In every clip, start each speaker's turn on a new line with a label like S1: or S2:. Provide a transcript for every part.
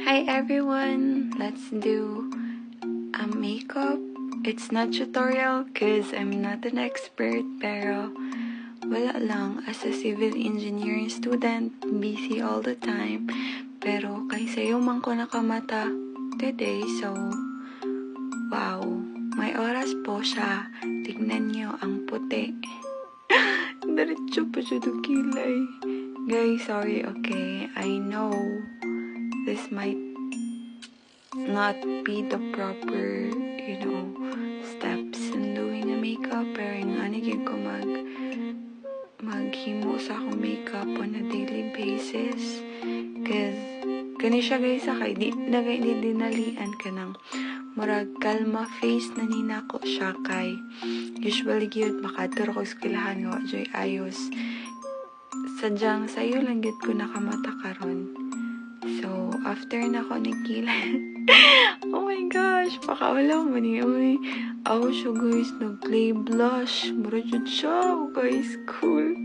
S1: Hi everyone! Let's do a makeup. It's not tutorial because I'm not an expert, pero wala lang. As a civil engineering student, busy all the time. Pero kaysa man ko nakamata today, so wow, may oras po siya. Tignan niyo ang puti. Diretso pa siya do kilay. Guys, sorry, okay? I know this might not be the proper, steps in doing a makeup, pero nga naging ko maghimo sa akong makeup on a daily basis. Cause, gani siya guys, di dinalian ka ng murag kalma face na ninako siya kay usually gyud makadto ko eskwelahan nga joy ayos. Sadyang sayo lang gyud ko nakamata karon. So, after na ako nagkilan, oh my gosh, pakawala mo ni uy. Ako siya guys, nag-clay blush. Mura jud siya, guys, cool.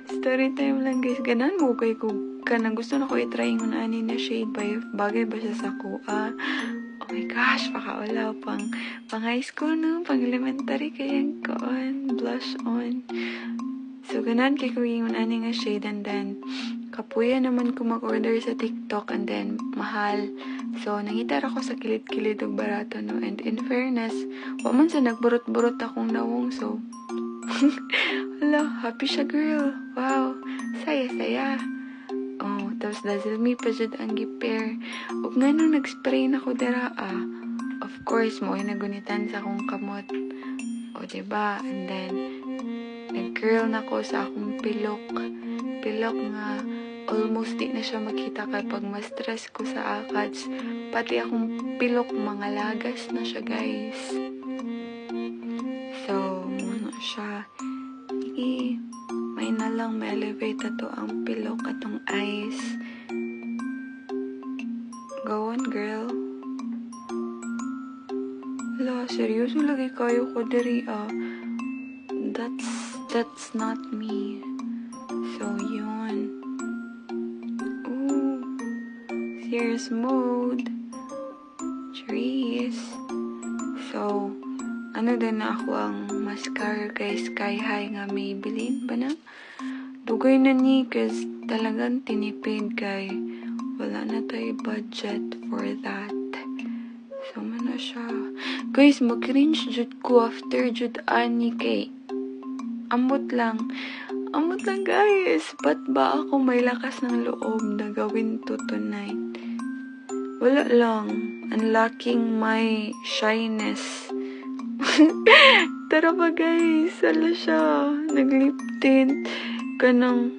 S1: Story time lang guys, ganan mo kay ko kanang gusto na ko i-try yung ani na shade bagay ba siya sa kuha. Oh my gosh, pakawala pang high school no, pang elementary kayang koon, blush on. So, ganan kay ko yung ani nga shade, and then kapuya naman ko mag-order sa TikTok, and then mahal. So, nangitar ako sa kilid-kilid og barato, no? And in fairness, waman sa nagburot-burot akong nawong, so hala, happy siya girl. Wow, saya-saya. Oh, tapos dahil me pa dyan ang gipair. Ug nga nung nag-spray na ko dira, of course, mo ay nagunitan sa akong kamot. O, diba? And then, nag-curl na ko sa akong pilok nga almost di na siya makita kapag ma-stress ko sa akads. Pati akong pilok mga lagas na siya guys. So, muna siya. May na lang ma-elevate ato ang pilok atong eyes. Go on girl. Hala, seryoso lagi kayo ko diri That's not me. So, yun. Ooh. Serious mode. Trees. So, ano din na ako ang mascara kay Sky High nga Maybelline ba na? Dugay na ni kasi talagang tinipid kay wala na tayo budget for that. So, mana siya. Guys, mag-cringe jud ko after jud ani kay Amot lang guys. Ba't ba ako may lakas ng loob na gawin to tonight? Wala lang. Unlocking my shyness. Tara ba guys? Ala siya. Nag-lip tint. Kanang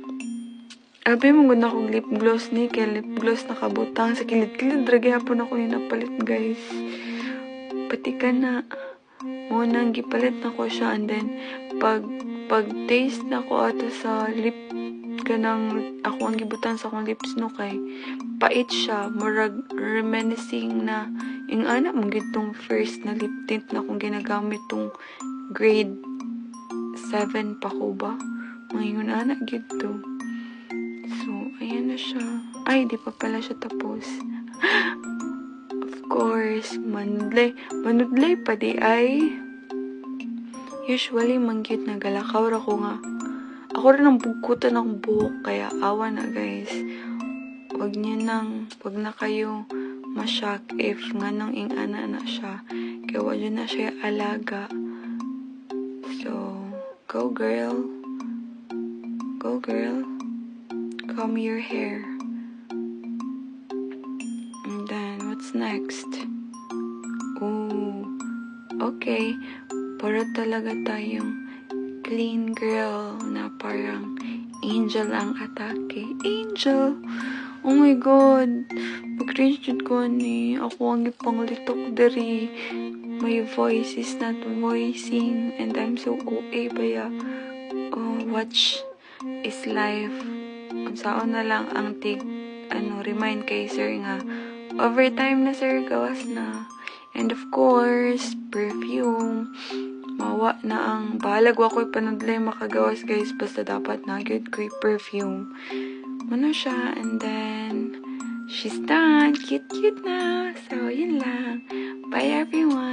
S1: abi mo gud akong lip gloss ni. Kaya lip gloss nakabutang sa kilid-kilid. Dragi hapon ako yung napalit guys. Pati ka na. Munang gipalit na ko siya, and then pag taste na ko ato sa lip kanang ako ang gibutan sa akong lips no kay pait siya, murag reminiscing na yung anak mong gitong first na lip tint na kung ginagamit tong grade 7 pa ko ba ngayon anak gito. So ayan na siya. Ay, di pa pala siya tapos. Of course, manudlay pa di ay. Usually, manggit na galakaw ra ko nga. Ako rin ang bugkutan ng buhok, kaya awa na guys. Wag na kayo mashock if nga nang ingana na siya. Kaya wag na siya alaga. So, go girl. Go girl. Comb your hair. And then, what's next? Ooh, okay. Para talaga tayong clean girl na parang angel ang atake. Angel! Oh my God! Mag-cringe ko ni. Ako ang ipanglitok dari. My voice is not voicing. And I'm so OA baya. Oh, watch is life. Unsaon na lang ang remind kay sir nga. Overtime na sir, gawas na. And of course, perfume. Mawa na ang bahalag ako'y panudlay makagawas guys. Basta dapat na good ko'y perfume. Muna siya. And then, she's done. Cute na. So, yun lang. Bye everyone.